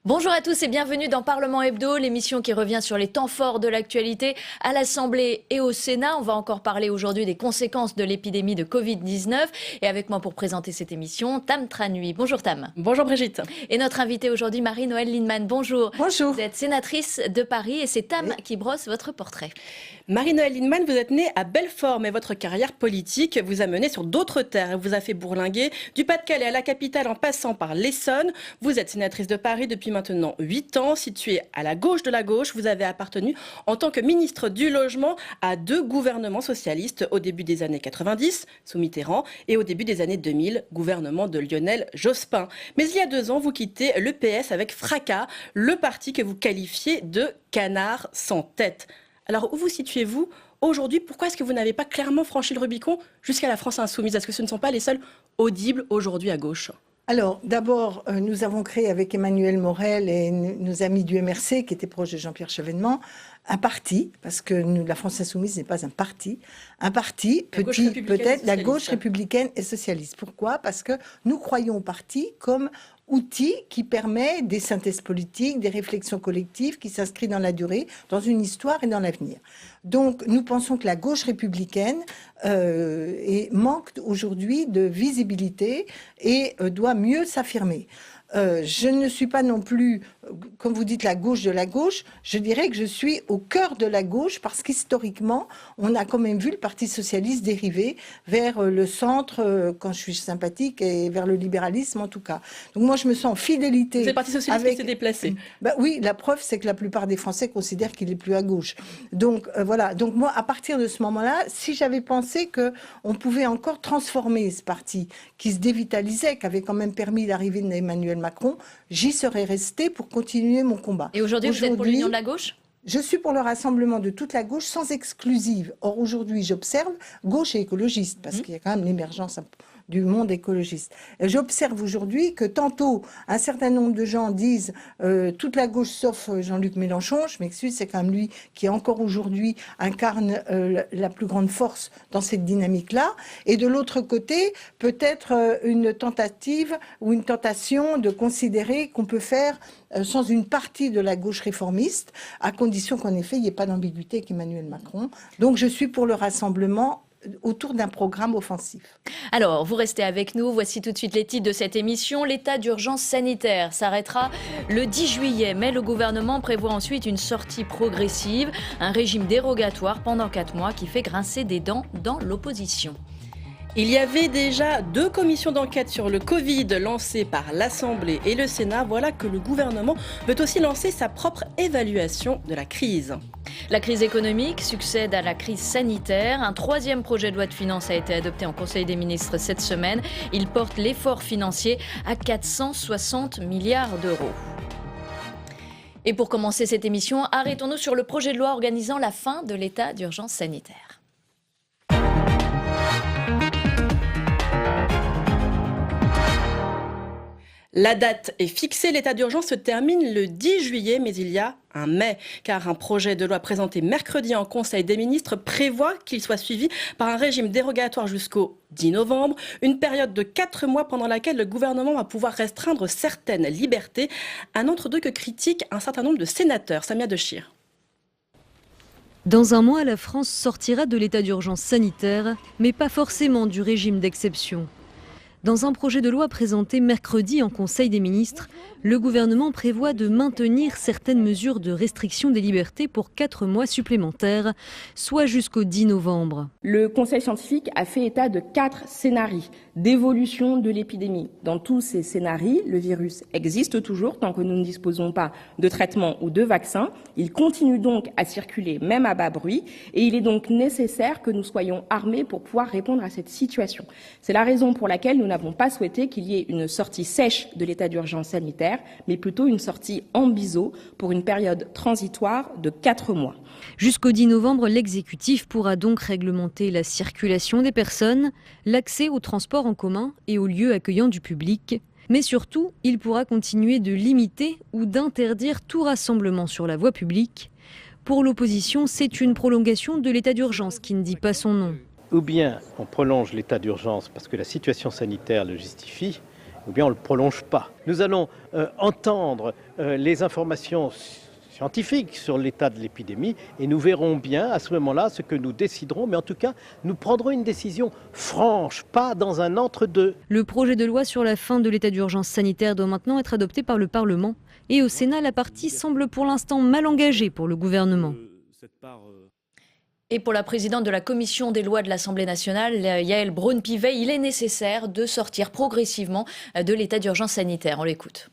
Bonjour à tous et bienvenue dans Parlement Hebdo, l'émission qui revient sur les temps forts de l'actualité à l'Assemblée et au Sénat. On va encore parler aujourd'hui des conséquences de l'épidémie de Covid-19. Et avec moi pour présenter cette émission, Tam Tranui. Bonjour Tam. Bonjour Brigitte. Et notre invitée aujourd'hui, Marie-Noëlle Lienemann. Bonjour. Bonjour. Vous êtes sénatrice de Paris et c'est Tam qui brosse votre portrait. Marie-Noëlle Lienemann, vous êtes née à Belfort, mais votre carrière politique vous a mené sur d'autres terres. Elle vous a fait bourlinguer du Pas-de-Calais à la capitale en passant par l'Essonne. Vous êtes sénatrice de Paris depuis maintenant 8 ans. Située à la gauche de la gauche, vous avez appartenu en tant que ministre du Logement à 2 gouvernements socialistes au début des années 90, sous Mitterrand, et au début des années 2000, gouvernement de Lionel Jospin. Mais il y a 2 ans, vous quittez le PS avec fracas, le parti que vous qualifiez de canard sans tête. Alors, où vous situez-vous aujourd'hui? Pourquoi est-ce que vous n'avez pas clairement franchi le Rubicon jusqu'à la France insoumise? Est-ce que ce ne sont pas les seuls audibles aujourd'hui à gauche? Alors, d'abord, nous avons créé avec Emmanuel Morel et nos amis du MRC, qui étaient proches de Jean-Pierre Chevènement, un parti, parce que la France insoumise n'est pas un parti petit, peut-être, la gauche républicaine et socialiste. Pourquoi? Parce que nous croyons au parti comme outil qui permet des synthèses politiques, des réflexions collectives, qui s'inscrit dans la durée, dans une histoire et dans l'avenir. Donc, nous pensons que la gauche républicaine manque aujourd'hui de visibilité et doit mieux s'affirmer. Je ne suis pas non plus, comme vous dites, la gauche de la gauche. Je dirais que je suis au cœur de la gauche parce qu'historiquement, on a quand même vu le Parti socialiste dériver vers le centre, quand je suis sympathique, et vers le libéralisme en tout cas. Donc moi, je me sens en fidélité. C'est le Parti socialiste qui s'est déplacé. Oui, la preuve, c'est que la plupart des Français considèrent qu'il est plus à gauche. Donc voilà. Donc moi, à partir de ce moment-là, si j'avais pensé qu'on pouvait encore transformer ce parti qui se dévitalisait, qui avait quand même permis l'arrivée d'Emmanuel Macron, j'y serais restée pour continuer mon combat. Et aujourd'hui, vous êtes pour l'union de la gauche ? Je suis pour le rassemblement de toute la gauche sans exclusive. Or, aujourd'hui, j'observe gauche et écologiste, parce qu'il y a quand même l'émergence du monde écologiste. J'observe aujourd'hui que tantôt, un certain nombre de gens disent toute la gauche sauf Jean-Luc Mélenchon. Je m'excuse, c'est quand même lui qui encore aujourd'hui incarne la plus grande force dans cette dynamique-là. Et de l'autre côté, peut-être une tentative ou une tentation de considérer qu'on peut faire sans une partie de la gauche réformiste, à condition qu'en effet, il n'y ait pas d'ambiguïté avec Emmanuel Macron. Donc je suis pour le rassemblement autour d'un programme offensif. Alors, vous restez avec nous. Voici tout de suite les titres de cette émission. L'état d'urgence sanitaire s'arrêtera le 10 juillet, mais le gouvernement prévoit ensuite une sortie progressive, un régime dérogatoire pendant 4 mois qui fait grincer des dents dans l'opposition. Il y avait déjà 2 commissions d'enquête sur le Covid lancées par l'Assemblée et le Sénat. Voilà que le gouvernement veut aussi lancer sa propre évaluation de la crise. La crise économique succède à la crise sanitaire. Un 3e projet de loi de finances a été adopté en Conseil des ministres cette semaine. Il porte l'effort financier à 460 milliards d'euros. Et pour commencer cette émission, arrêtons-nous sur le projet de loi organisant la fin de l'état d'urgence sanitaire. La date est fixée, l'état d'urgence se termine le 10 juillet, mais il y a un mais, car un projet de loi présenté mercredi en Conseil des ministres prévoit qu'il soit suivi par un régime dérogatoire jusqu'au 10 novembre, une période de 4 mois pendant laquelle le gouvernement va pouvoir restreindre certaines libertés. Un entre-deux que critique un certain nombre de sénateurs. Samia Dechir. Dans un mois, la France sortira de l'état d'urgence sanitaire, mais pas forcément du régime d'exception. Dans un projet de loi présenté mercredi en Conseil des ministres, le gouvernement prévoit de maintenir certaines mesures de restriction des libertés pour 4 mois supplémentaires, soit jusqu'au 10 novembre. Le Conseil scientifique a fait état de 4 scénarios d'évolution de l'épidémie. Dans tous ces scénarios, le virus existe toujours tant que nous ne disposons pas de traitement ou de vaccin. Il continue donc à circuler, même à bas bruit, et il est donc nécessaire que nous soyons armés pour pouvoir répondre à cette situation. C'est la raison pour laquelle nous n'avons pas souhaité qu'il y ait une sortie sèche de l'état d'urgence sanitaire, mais plutôt une sortie en biseau pour une période transitoire de 4 mois. Jusqu'au 10 novembre, l'exécutif pourra donc réglementer la circulation des personnes, l'accès aux transports en commun et aux lieux accueillant du public. Mais surtout, il pourra continuer de limiter ou d'interdire tout rassemblement sur la voie publique. Pour l'opposition, c'est une prolongation de l'état d'urgence qui ne dit pas son nom. Ou bien on prolonge l'état d'urgence parce que la situation sanitaire le justifie, ou bien on ne le prolonge pas. Nous allons entendre les informations scientifiques sur l'état de l'épidémie et nous verrons bien à ce moment-là ce que nous déciderons. Mais en tout cas, nous prendrons une décision franche, pas dans un entre-deux. Le projet de loi sur la fin de l'état d'urgence sanitaire doit maintenant être adopté par le Parlement. Et au Sénat, la partie semble pour l'instant mal engagée pour le gouvernement. Et pour la présidente de la commission des lois de l'Assemblée nationale, Yaël Braun-Pivet, il est nécessaire de sortir progressivement de l'état d'urgence sanitaire. On l'écoute.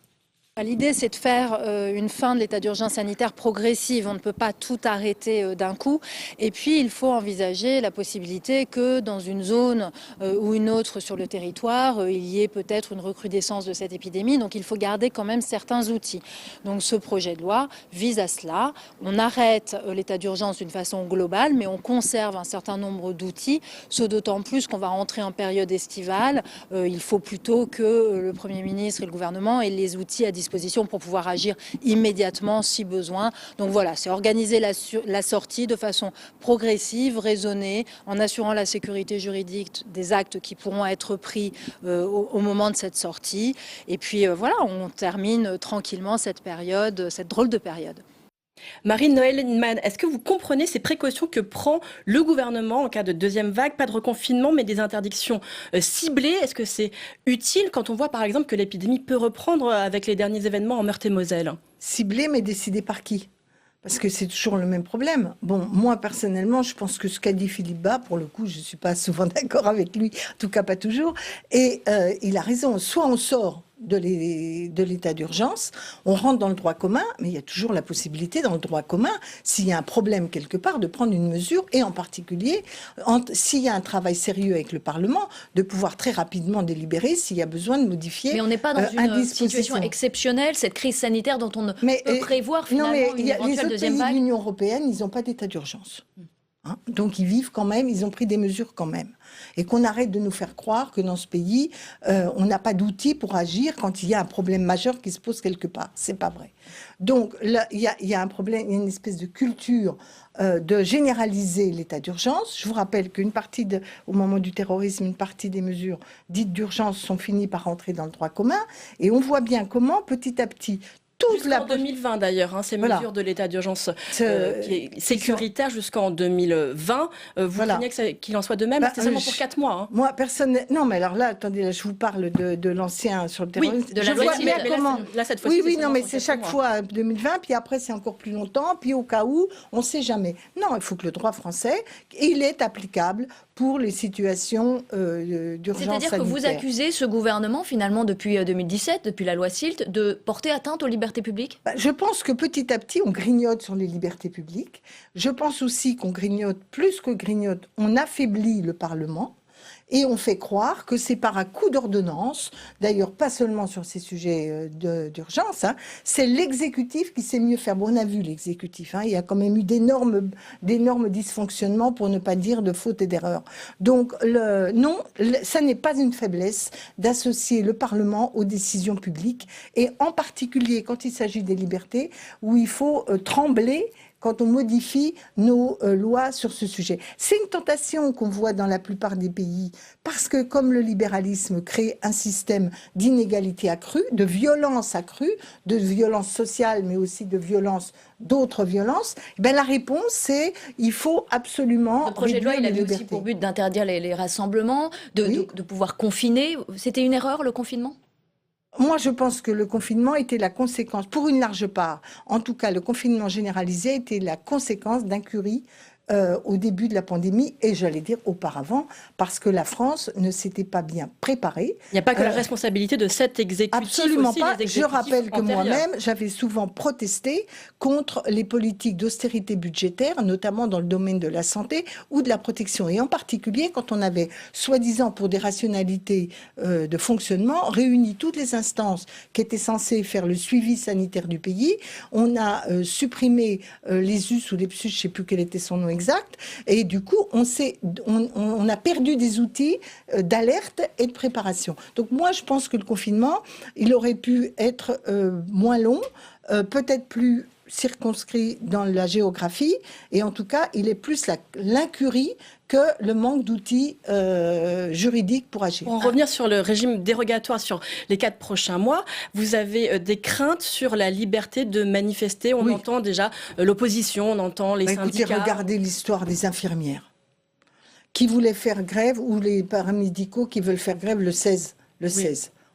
L'idée, c'est de faire une fin de l'état d'urgence sanitaire progressive. On ne peut pas tout arrêter d'un coup. Et puis, il faut envisager la possibilité que dans une zone ou une autre sur le territoire, il y ait peut-être une recrudescence de cette épidémie. Donc, il faut garder quand même certains outils. Donc, ce projet de loi vise à cela. On arrête l'état d'urgence d'une façon globale, mais on conserve un certain nombre d'outils. Ce d'autant plus qu'on va rentrer en période estivale. Il faut plutôt que le Premier ministre et le gouvernement aient les outils à disposition pour pouvoir agir immédiatement si besoin. Donc voilà, c'est organiser la sortie de façon progressive, raisonnée, en assurant la sécurité juridique des actes qui pourront être pris au moment de cette sortie. Et puis voilà, on termine tranquillement cette période, cette drôle de période. Marine-Noëlle Lienemann, est-ce que vous comprenez ces précautions que prend le gouvernement en cas de deuxième vague? Pas de reconfinement, mais des interdictions ciblées. Est-ce que c'est utile quand on voit par exemple que l'épidémie peut reprendre avec les derniers événements en Meurthe-et-Moselle? Ciblé, mais décidé par qui? Parce que c'est toujours le même problème. Bon, moi, personnellement, je pense que ce qu'a dit Philippe Bas, pour le coup, je ne suis pas souvent d'accord avec lui, en tout cas pas toujours, et il a raison. Soit on sort de l'état d'urgence, on rentre dans le droit commun, mais il y a toujours la possibilité dans le droit commun, s'il y a un problème quelque part, de prendre une mesure, et en particulier, s'il y a un travail sérieux avec le Parlement, de pouvoir très rapidement délibérer s'il y a besoin de modifier. Mais on n'est pas dans une situation exceptionnelle, cette crise sanitaire dont on ne peut prévoir finalement une éventuelle deuxième vague. Les autres pays de l'Union européenne, ils n'ont pas d'état d'urgence. Donc ils vivent quand même, ils ont pris des mesures quand même. Et qu'on arrête de nous faire croire que dans ce pays, on n'a pas d'outils pour agir quand il y a un problème majeur qui se pose quelque part. C'est pas vrai. Donc là, il y a un problème, il y a une espèce de culture de généraliser l'état d'urgence. Je vous rappelle qu'une partie, au moment du terrorisme, une partie des mesures dites d'urgence sont finies par rentrer dans le droit commun. Et on voit bien comment, petit à petit, jusqu'en 2020 d'ailleurs, ces mesures de l'état d'urgence qui est sécuritaire jusqu'en 2020. Vous craignez qu'il en soit de même? C'est seulement pour 4 mois. Moi, personne. Non, mais alors là, attendez, là, je vous parle de l'ancien sur le terrorisme. Oui, de la loi bien comment. Là, cette fois-ci, oui, non, mais c'est chaque fois 2020, puis après c'est encore plus longtemps, puis au cas où, on ne sait jamais. Non, il faut que le droit français, il est applicable pour les situations d'urgence sanitaire. C'est-à-dire que vous accusez ce gouvernement, finalement, depuis 2017, depuis la loi SILT, de porter atteinte aux libertés publiques? Je pense que petit à petit, on grignote sur les libertés publiques. Je pense aussi qu'on grignote, plus que grignote, on affaiblit le Parlement. Et on fait croire que c'est par un coup d'ordonnance, d'ailleurs pas seulement sur ces sujets d'urgence, c'est l'exécutif qui sait mieux faire. Bon, on a vu l'exécutif, il y a quand même eu d'énormes dysfonctionnements, pour ne pas dire de fautes et d'erreurs. Donc non, ça n'est pas une faiblesse d'associer le Parlement aux décisions publiques, et en particulier quand il s'agit des libertés, où il faut trembler quand on modifie nos lois sur ce sujet. C'est une tentation qu'on voit dans la plupart des pays, parce que comme le libéralisme crée un système d'inégalité accrue, de violence accrue, de violence sociale, mais aussi de violence, d'autres violences, la réponse, c'est il faut absolument le projet de loi, il avait aussi pour but d'interdire les rassemblements, de pouvoir confiner. C'était une erreur, le confinement ? Moi, je pense que le confinement était la conséquence, pour une large part, en tout cas le confinement généralisé était la conséquence d'incurie au début de la pandémie, et j'allais dire auparavant, parce que la France ne s'était pas bien préparée. Il n'y a pas que la responsabilité de cet exécutif. Absolument aussi, pas. Je rappelle que moi-même, j'avais souvent protesté contre les politiques d'austérité budgétaire, notamment dans le domaine de la santé ou de la protection. Et en particulier, quand on avait, soi-disant pour des rationalités de fonctionnement, réuni toutes les instances qui étaient censées faire le suivi sanitaire du pays. On a supprimé les US ou les PSUS, je ne sais plus quel était son nom exact, et du coup, on a perdu des outils d'alerte et de préparation. Donc moi, je pense que le confinement, il aurait pu être moins long, peut-être plus circonscrit dans la géographie, et en tout cas, il est plus l'incurie que le manque d'outils juridiques pour agir. Pour en revenir sur le régime dérogatoire sur les 4 prochains mois, vous avez des craintes sur la liberté de manifester. On entend déjà l'opposition, on entend les syndicats. Écoutez, regardez l'histoire des infirmières qui voulaient faire grève, ou les paramédicaux qui veulent faire grève le 16.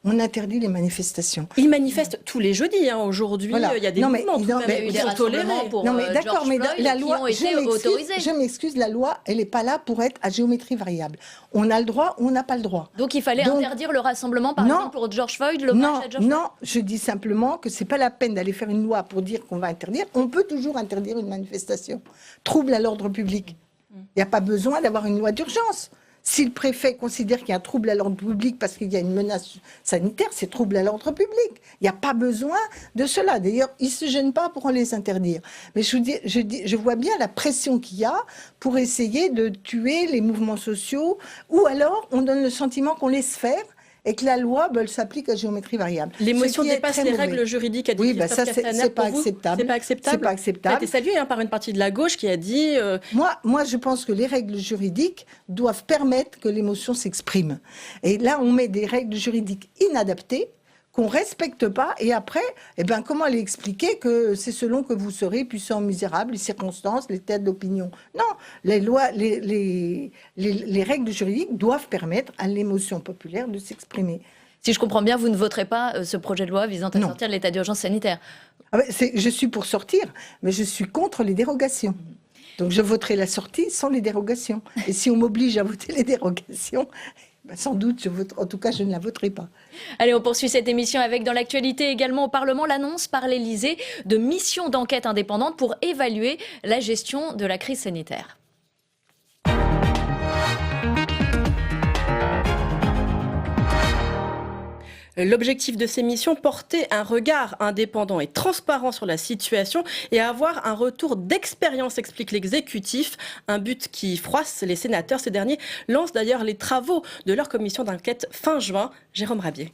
On interdit les manifestations. Ils manifestent tous les jeudis. Aujourd'hui, il y a des mouvements. Il y a eu des rassemblements pour George Floyd qui ont été autorisés. Je m'excuse, la loi, elle n'est pas là pour être à géométrie variable. On a le droit ou on n'a pas le droit. Donc il fallait interdire le rassemblement, par exemple, pour George Floyd, l'hommage à George Floyd. Non, je dis simplement que c'est pas la peine d'aller faire une loi pour dire qu'on va interdire. On peut toujours interdire une manifestation. Trouble à l'ordre public. Il n'y a pas besoin d'avoir une loi d'urgence. Si le préfet considère qu'il y a un trouble à l'ordre public parce qu'il y a une menace sanitaire, c'est trouble à l'ordre public. Il n'y a pas besoin de cela. D'ailleurs, ils ne se gênent pas pour les interdire. Mais je vois bien la pression qu'il y a pour essayer de tuer les mouvements sociaux, ou alors on donne le sentiment qu'on laisse faire et que la loi s'applique à géométrie variable. L'émotion dépasse les règles juridiques, a dit Christophe Castaner. C'est pas acceptable. C'est pas acceptable. C'est pas acceptable. Ça a été salué par une partie de la gauche qui a dit... Moi, je pense que les règles juridiques doivent permettre que l'émotion s'exprime. Et là, on met des règles juridiques inadaptées qu'on respecte pas, et après, comment aller expliquer que c'est selon que vous serez puissant ou misérable, les circonstances, les têtes d'opinion. Non, les lois, les règles juridiques doivent permettre à l'émotion populaire de s'exprimer. Si je comprends bien, vous ne voterez pas ce projet de loi visant à sortir de l'état d'urgence sanitaire. Je suis pour sortir, mais je suis contre les dérogations. Donc je voterai la sortie sans les dérogations. Et si on m'oblige à voter les dérogations... sans doute, en tout cas, je ne la voterai pas. Allez, on poursuit cette émission avec, dans l'actualité également au Parlement, l'annonce par l'Élysée de missions d'enquête indépendantes pour évaluer la gestion de la crise sanitaire. L'objectif de ces missions, porter un regard indépendant et transparent sur la situation et avoir un retour d'expérience, explique l'exécutif. Un but qui froisse les sénateurs. Ces derniers lancent d'ailleurs les travaux de leur commission d'enquête fin juin. Jérôme Rabier.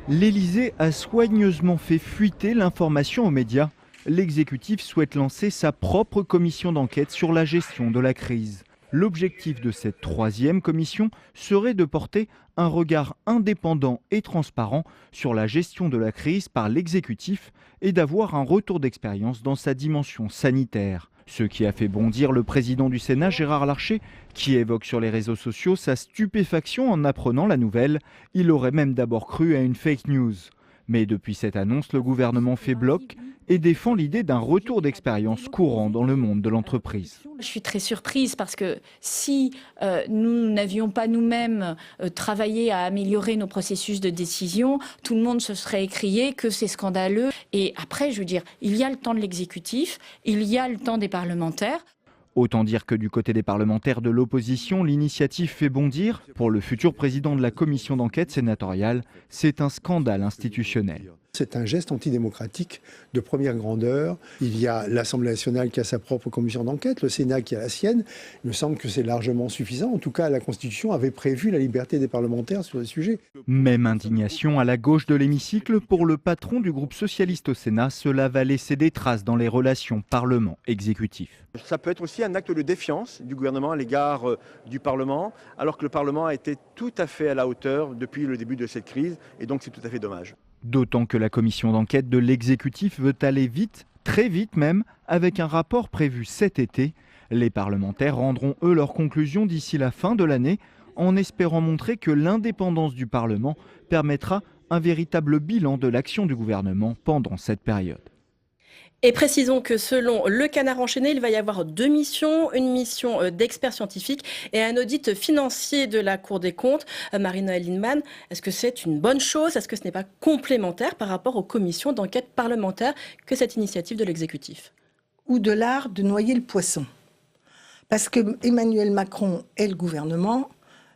L'Élysée a soigneusement fait fuiter l'information aux médias. L'exécutif souhaite lancer sa propre commission d'enquête sur la gestion de la crise. L'objectif de cette 3e commission serait de porter un regard indépendant et transparent sur la gestion de la crise par l'exécutif et d'avoir un retour d'expérience dans sa dimension sanitaire. Ce qui a fait bondir le président du Sénat, Gérard Larcher, qui évoque sur les réseaux sociaux sa stupéfaction en apprenant la nouvelle. Il aurait même d'abord cru à une fake news. Mais depuis cette annonce, le gouvernement fait bloc et défend l'idée d'un retour d'expérience courant dans le monde de l'entreprise. Je suis très surprise parce que si nous n'avions pas nous-mêmes travaillé à améliorer nos processus de décision, tout le monde se serait écrié que c'est scandaleux. Et après, je veux dire, il y a le temps de l'exécutif, il y a le temps des parlementaires. Autant dire que du côté des parlementaires de l'opposition, l'initiative fait bondir. Pour le futur président de la commission d'enquête sénatoriale, c'est un scandale institutionnel. C'est un geste antidémocratique de première grandeur. Il y a l'Assemblée nationale qui a sa propre commission d'enquête, le Sénat qui a la sienne. Il me semble que c'est largement suffisant. En tout cas, la Constitution avait prévu la liberté des parlementaires sur le sujet. Même indignation à la gauche de l'hémicycle. Pour le patron du groupe socialiste au Sénat, cela va laisser des traces dans les relations Parlement-exécutif. Ça peut être aussi un acte de défiance du gouvernement à l'égard du Parlement, alors que le Parlement a été tout à fait à la hauteur depuis le début de cette crise, et donc c'est tout à fait dommage. D'autant que la commission d'enquête de l'exécutif veut aller vite, très vite même, avec un rapport prévu cet été. Les parlementaires rendront eux leurs conclusions d'ici la fin de l'année, en espérant montrer que l'indépendance du Parlement permettra un véritable bilan de l'action du gouvernement pendant cette période. Et précisons que selon Le Canard enchaîné, il va y avoir 2 missions, une mission d'experts scientifiques et un audit financier de la Cour des comptes. Marie-Noëlle Lienemann, est-ce que c'est une bonne chose? Est-ce que ce n'est pas complémentaire par rapport aux commissions d'enquête parlementaire que cette initiative de l'exécutif? Ou de l'art de noyer le poisson. Parce que Emmanuel Macron et le gouvernement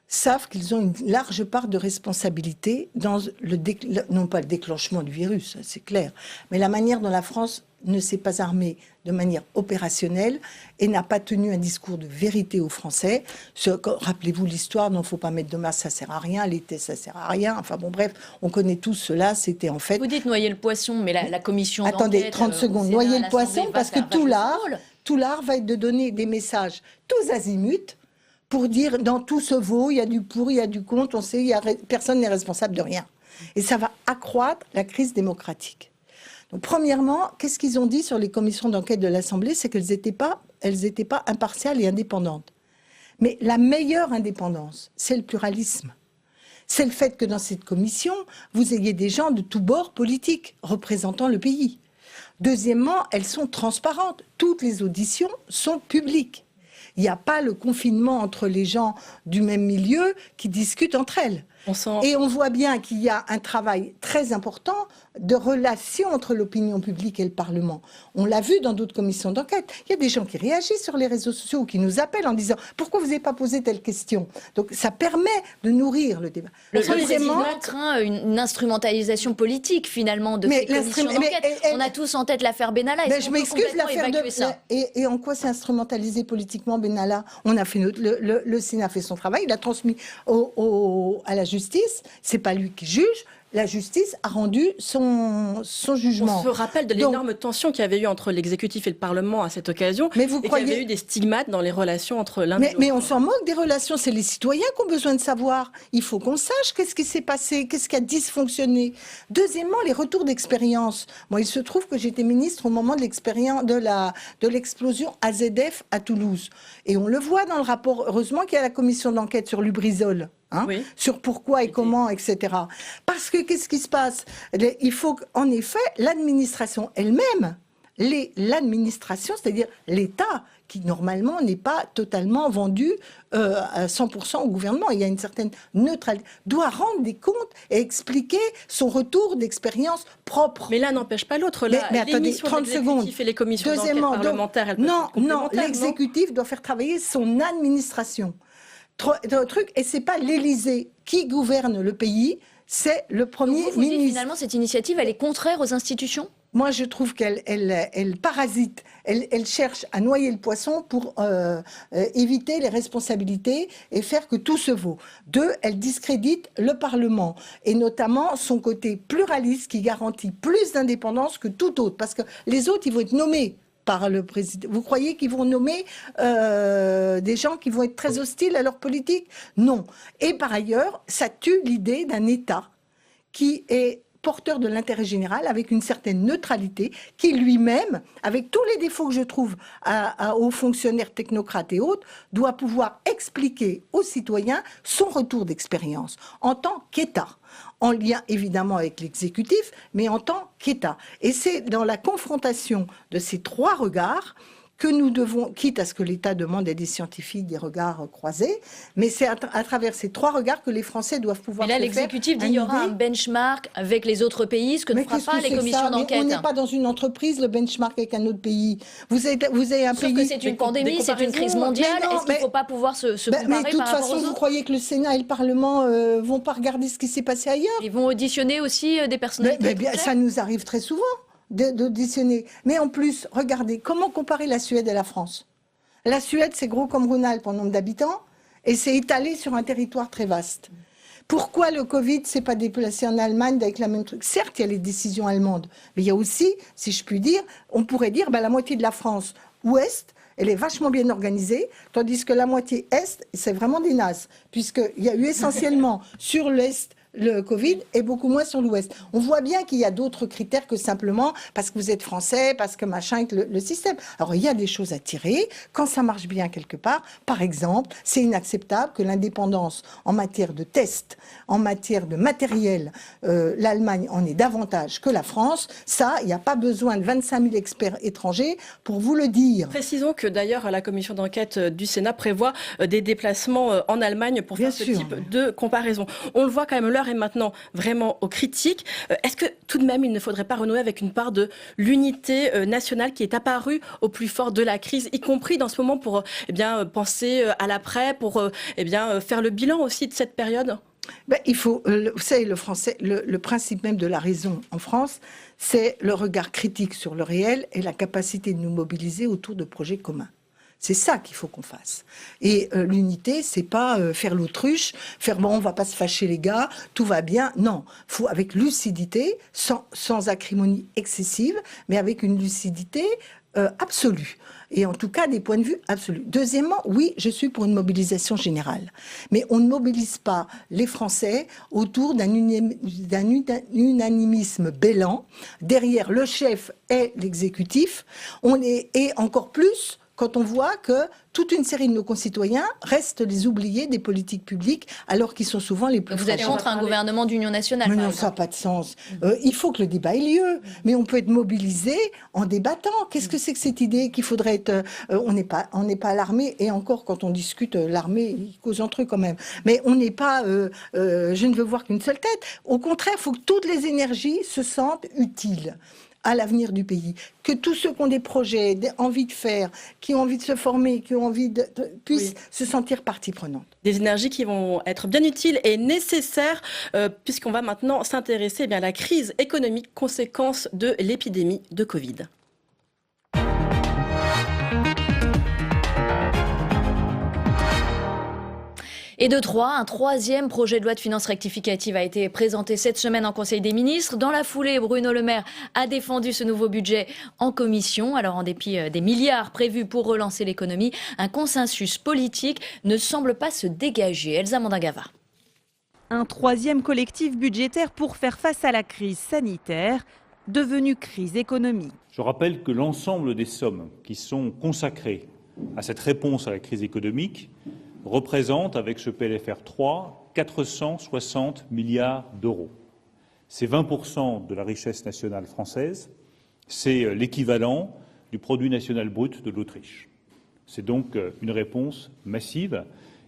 savent qu'ils ont une large part de responsabilité dans non pas le déclenchement du virus, c'est clair, mais la manière dont la France ne s'est pas armé de manière opérationnelle et n'a pas tenu un discours de vérité aux Français. Rappelez-vous l'histoire, non, il ne faut pas mettre de masque, ça ne sert à rien, l'été, ça ne sert à rien. Enfin bon, bref, on connaît tous cela, c'était en fait... Vous dites noyer le poisson, mais la commission Attendez, d'enquête... 30 secondes, noyer le poisson, parce que tout l'art va être de donner des messages tous azimuts pour dire, dans tout ce veau, il y a du pour, il y a du contre, on sait, personne n'est responsable de rien. Et ça va accroître la crise démocratique. Donc, premièrement, qu'est-ce qu'ils ont dit sur les commissions d'enquête de l'Assemblée? C'est qu'elles n'étaient pas impartiales et indépendantes. Mais la meilleure indépendance, c'est le pluralisme. C'est le fait que dans cette commission, vous ayez des gens de tous bords politiques représentant le pays. Deuxièmement, elles sont transparentes. Toutes les auditions sont publiques. Il n'y a pas le confinement entre les gens du même milieu qui discutent entre elles. Et on voit bien qu'il y a un travail très important de relation entre l'opinion publique et le Parlement. On l'a vu dans d'autres commissions d'enquête. Il y a des gens qui réagissent sur les réseaux sociaux ou qui nous appellent en disant « Pourquoi vous n'avez pas posé telle question ?» Donc ça permet de nourrir le débat. Le président craint une instrumentalisation politique, finalement, de ces commissions d'enquête. On a tous en tête l'affaire Benalla. Je m'excuse, l'affaire de... Et en quoi c'est instrumentalisé politiquement, Benalla? Le Sénat a fait son travail, il a transmis à la justice. C'est pas lui qui juge. La justice a rendu son jugement. On se rappelle de l'énorme tension qu'il y avait eu entre l'exécutif et le Parlement à cette occasion. Mais vous croyez... qu'il y avait eu des stigmates dans les relations entre l'un et l'autre. Mais on s'en moque des relations. C'est les citoyens qui ont besoin de savoir. Il faut qu'on sache qu'est-ce qui s'est passé, qu'est-ce qui a dysfonctionné. Deuxièmement, les retours d'expérience. Moi, il se trouve que j'étais ministre au moment de l'explosion AZF à Toulouse. Et on le voit dans le rapport. Heureusement qu'il y a la commission d'enquête sur Lubrizol. Oui. Sur pourquoi et comment, etc. Parce que qu'est-ce qui se passe? Il faut qu'en effet, l'administration elle-même, l'administration, c'est-à-dire l'État, qui normalement n'est pas totalement vendu à 100% au gouvernement, il y a une certaine neutralité, doit rendre des comptes et expliquer son retour d'expérience propre. Mais l'un n'empêche pas l'autre. Mais attendez, 30 secondes. Et les commissions d'enquête parlementaires, non, l'exécutif doit faire travailler son administration. Truc, et c'est pas l'Élysée qui gouverne le pays, c'est le Premier ministre. Dites, finalement, cette initiative, elle est contraire aux institutions? Moi, je trouve qu'elle parasite, elle cherche à noyer le poisson pour éviter les responsabilités et faire que tout se vaut. Deux, elle discrédite le Parlement, et notamment son côté pluraliste qui garantit plus d'indépendance que tout autre, parce que les autres, ils vont être nommés par le président. Vous croyez qu'ils vont nommer des gens qui vont être très hostiles à leur politique? Non. Et par ailleurs, ça tue l'idée d'un État qui est porteur de l'intérêt général avec une certaine neutralité, qui lui-même, avec tous les défauts que je trouve aux fonctionnaires technocrates et autres, doit pouvoir expliquer aux citoyens son retour d'expérience en tant qu'État. En lien évidemment avec l'exécutif, mais en tant qu'État. Et c'est dans la confrontation de ces trois regards que nous devons, quitte à ce que l'État demande à des scientifiques des regards croisés, mais c'est à travers ces trois regards que les Français doivent pouvoir faire. Mais là, l'exécutif dit qu'il y aura un benchmark avec les autres pays, ce que ne fera pas les commissions d'enquête. On n'est pas dans une entreprise, le benchmark avec un autre pays. Vous avez un pays... Sauf que c'est une pandémie, c'est une crise mondiale. Est-ce qu'il ne faut pas pouvoir se comparer mais de toute façon, vous croyez que le Sénat et le Parlement vont pas regarder ce qui s'est passé ailleurs? Ils vont auditionner aussi des personnalités. Ça nous arrive très souvent d'auditionner. Mais en plus, regardez, comment comparer la Suède et la France? La Suède, c'est gros comme Rhône-Alpes en nombre d'habitants, et c'est étalé sur un territoire très vaste. Pourquoi le Covid s'est pas déplacé en Allemagne avec la même truc? Certes, il y a les décisions allemandes, mais il y a aussi, si je puis dire, on pourrait dire, la moitié de la France ouest, elle est vachement bien organisée, tandis que la moitié est, c'est vraiment des nazes, puisqu'il y a eu essentiellement sur l'est le Covid et beaucoup moins sur l'Ouest. On voit bien qu'il y a d'autres critères que simplement parce que vous êtes français, parce que machin, le système. Alors, il y a des choses à tirer quand ça marche bien quelque part. Par exemple, c'est inacceptable que l'indépendance en matière de tests, en matière de matériel, l'Allemagne en ait davantage que la France. Ça, il n'y a pas besoin de 25 000 experts étrangers pour vous le dire. Précisons que d'ailleurs, la commission d'enquête du Sénat prévoit des déplacements en Allemagne pour faire ce type de comparaison. On le voit quand même, l'heure est maintenant vraiment aux critiques. Est-ce que tout de même, il ne faudrait pas renouer avec une part de l'unité nationale qui est apparue au plus fort de la crise, y compris dans ce moment pour penser à l'après, pour faire le bilan aussi de cette période? Il faut, vous savez, le principe même de la raison en France, c'est le regard critique sur le réel et la capacité de nous mobiliser autour de projets communs. C'est ça qu'il faut qu'on fasse. Et l'unité, c'est pas faire l'autruche, faire bon, on va pas se fâcher les gars, tout va bien. Non, faut avec lucidité, sans acrimonie excessive, mais avec une lucidité absolue. Et en tout cas, des points de vue absolus. Deuxièmement, oui, je suis pour une mobilisation générale. Mais on ne mobilise pas les Français autour d'un unanimisme bêlant. Derrière le chef et l'exécutif, et encore plus quand on voit que toute une série de nos concitoyens restent les oubliés des politiques publiques, alors qu'ils sont souvent les plus fragiles. Vous êtes contre un gouvernement d'union nationale. Mais non, ça n'a pas de sens. Il faut que le débat ait lieu. Mais on peut être mobilisé en débattant. Qu'est-ce que c'est que cette idée qu'il faudrait être... on n'est pas à l'armée. Et encore, quand on discute, l'armée, ils causent entre eux quand même. Mais on n'est pas... je ne veux voir qu'une seule tête. Au contraire, il faut que toutes les énergies se sentent utiles à l'avenir du pays, que tous ceux qui ont des projets, envie de faire, qui ont envie de se former, qui ont envie de puissent se sentir partie prenante. Des énergies qui vont être bien utiles et nécessaires, puisqu'on va maintenant s'intéresser à la crise économique, conséquence de l'épidémie de Covid. Et de Troyes, un troisième projet de loi de finances rectificative a été présenté cette semaine en Conseil des ministres. Dans la foulée, Bruno Le Maire a défendu ce nouveau budget en commission. Alors, en dépit des milliards prévus pour relancer l'économie, un consensus politique ne semble pas se dégager. Elsa Mandingava. Un troisième collectif budgétaire pour faire face à la crise sanitaire, devenue crise économique. Je rappelle que l'ensemble des sommes qui sont consacrées à cette réponse à la crise économique représente, avec ce PLFR 3, 460 milliards d'euros. C'est 20% de la richesse nationale française, c'est l'équivalent du produit national brut de l'Autriche. C'est donc une réponse massive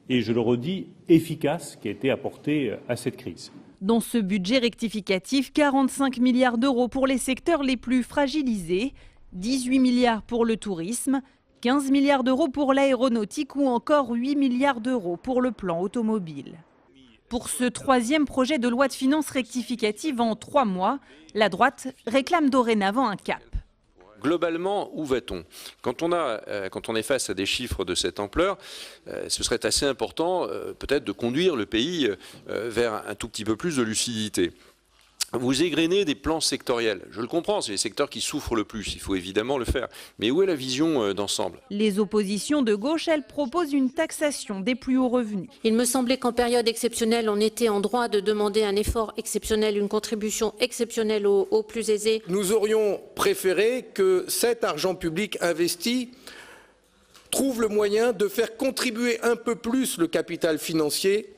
et, je le redis, efficace qui a été apportée à cette crise. Dans ce budget rectificatif, 45 milliards d'euros pour les secteurs les plus fragilisés, 18 milliards pour le tourisme, 15 milliards d'euros pour l'aéronautique ou encore 8 milliards d'euros pour le plan automobile. Pour ce troisième projet de loi de finances rectificative en 3 mois, la droite réclame dorénavant un cap. Globalement, où va-t-on ? Quand on est face à des chiffres de cette ampleur, ce serait assez important peut-être de conduire le pays vers un tout petit peu plus de lucidité. Vous égrenez des plans sectoriels. Je le comprends, c'est les secteurs qui souffrent le plus. Il faut évidemment le faire. Mais où est la vision d'ensemble ? Les oppositions de gauche, elles proposent une taxation des plus hauts revenus. Il me semblait qu'en période exceptionnelle, on était en droit de demander un effort exceptionnel, une contribution exceptionnelle aux plus aisés. Nous aurions préféré que cet argent public investi trouve le moyen de faire contribuer un peu plus le capital financier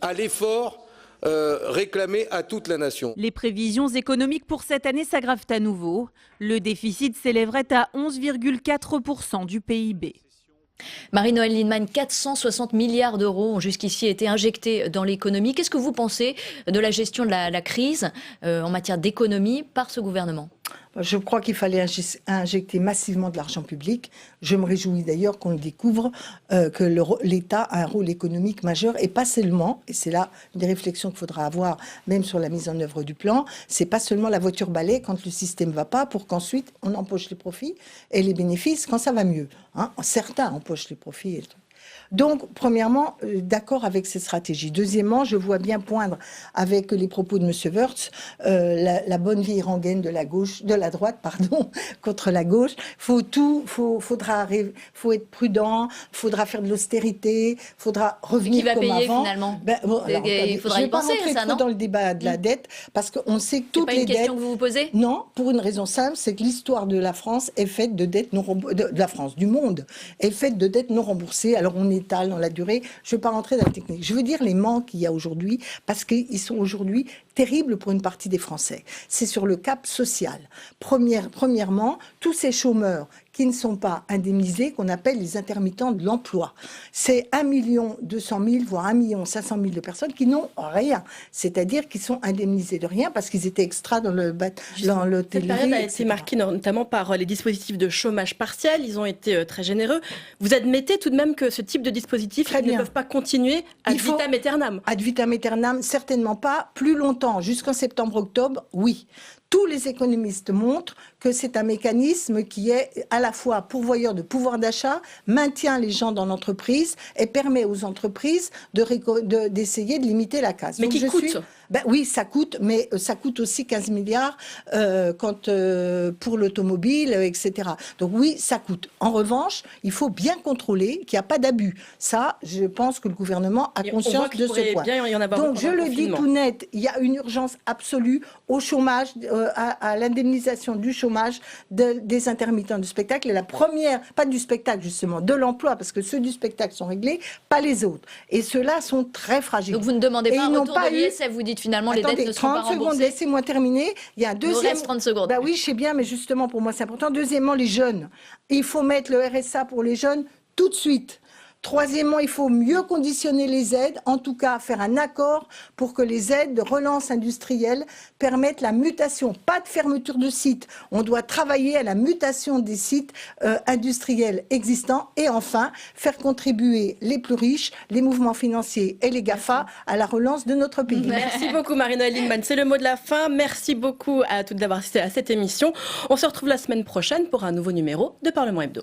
à l'effort réclamé à toute la nation. Les prévisions économiques pour cette année s'aggravent à nouveau. Le déficit s'élèverait à 11,4% du PIB. Marie-Noëlle Lienemann, 460 milliards d'euros ont jusqu'ici été injectés dans l'économie. Qu'est-ce que vous pensez de la gestion de la crise en matière d'économie par ce gouvernement ? Je crois qu'il fallait injecter massivement de l'argent public. Je me réjouis d'ailleurs qu'on découvre que l'État a un rôle économique majeur et pas seulement, et c'est là une des réflexions qu'il faudra avoir même sur la mise en œuvre du plan, c'est pas seulement la voiture balai quand le système va pas pour qu'ensuite on empoche les profits et les bénéfices quand ça va mieux. Certains empochent les profits et le truc. Donc, premièrement, d'accord avec cette stratégie. Deuxièmement, je vois bien poindre avec les propos de M. Woerth la bonne vieille rengaine de la droite, contre la gauche. Faut être prudent, faudra faire de l'austérité, faudra revenir comme avant. Qui va payer finalement il faudra y penser, ça, non ? Je vais pas rentrer trop dans le débat de la dette, parce qu'on sait que toutes les dettes... C'est pas une question que vous vous posez ? Non, pour une raison simple, c'est que l'histoire de la France est faite de dettes non remboursées, du monde, est faite de dettes non remboursées. Alors on étale dans la durée. Je ne veux pas rentrer dans la technique. Je veux dire les manques qu'il y a aujourd'hui, parce qu'ils sont aujourd'hui terribles pour une partie des Français. C'est sur le cap social. Premièrement, tous ces chômeurs qui ne sont pas indemnisés, qu'on appelle les intermittents de l'emploi. C'est 1 200 000, voire 1 500 000 de personnes qui n'ont rien, c'est-à-dire qui sont indemnisés de rien parce qu'ils étaient extras dans l'hôtellerie. Cette période a été marquée notamment par les dispositifs de chômage partiel, ils ont été très généreux. Vous admettez tout de même que ce type de dispositifs ne peuvent pas continuer ad vitam aeternam? Ad vitam aeternam, certainement pas. Plus longtemps, jusqu'en septembre-octobre, oui. Tous les économistes montrent que c'est un mécanisme qui est à la fois pourvoyeur de pouvoir d'achat, maintient les gens dans l'entreprise et permet aux entreprises d'essayer de limiter la casse. Mais donc qui coûte oui, ça coûte, mais ça coûte aussi 15 milliards pour l'automobile, etc. Donc oui, ça coûte. En revanche, il faut bien contrôler qu'il n'y a pas d'abus. Ça, je pense que le gouvernement a conscience de ce point. Donc je le dis tout net, il y a une urgence absolue au chômage, à l'indemnisation du chômage des intermittents du spectacle. Et la première, pas du spectacle justement, de l'emploi, parce que ceux du spectacle sont réglés, pas les autres. Et ceux-là sont très fragiles. Donc vous ne demandez pas un retour de l'ISF, vous dites finalement les dettes ne sont pas remboursées. 30 secondes, laissez-moi terminer. Il y a un deuxième... Il nous reste 30 secondes. Oui, je sais bien, mais justement pour moi c'est important. Deuxièmement, les jeunes. Il faut mettre le RSA pour les jeunes tout de suite. Troisièmement, il faut mieux conditionner les aides, en tout cas faire un accord pour que les aides de relance industrielle permettent la mutation, pas de fermeture de sites. On doit travailler à la mutation des sites industriels existants et enfin faire contribuer les plus riches, les mouvements financiers et les GAFA à la relance de notre pays. Merci beaucoup Marie-Noëlle Lienemann, c'est le mot de la fin. Merci beaucoup à toutes d'avoir assisté à cette émission. On se retrouve la semaine prochaine pour un nouveau numéro de Parlement Hebdo.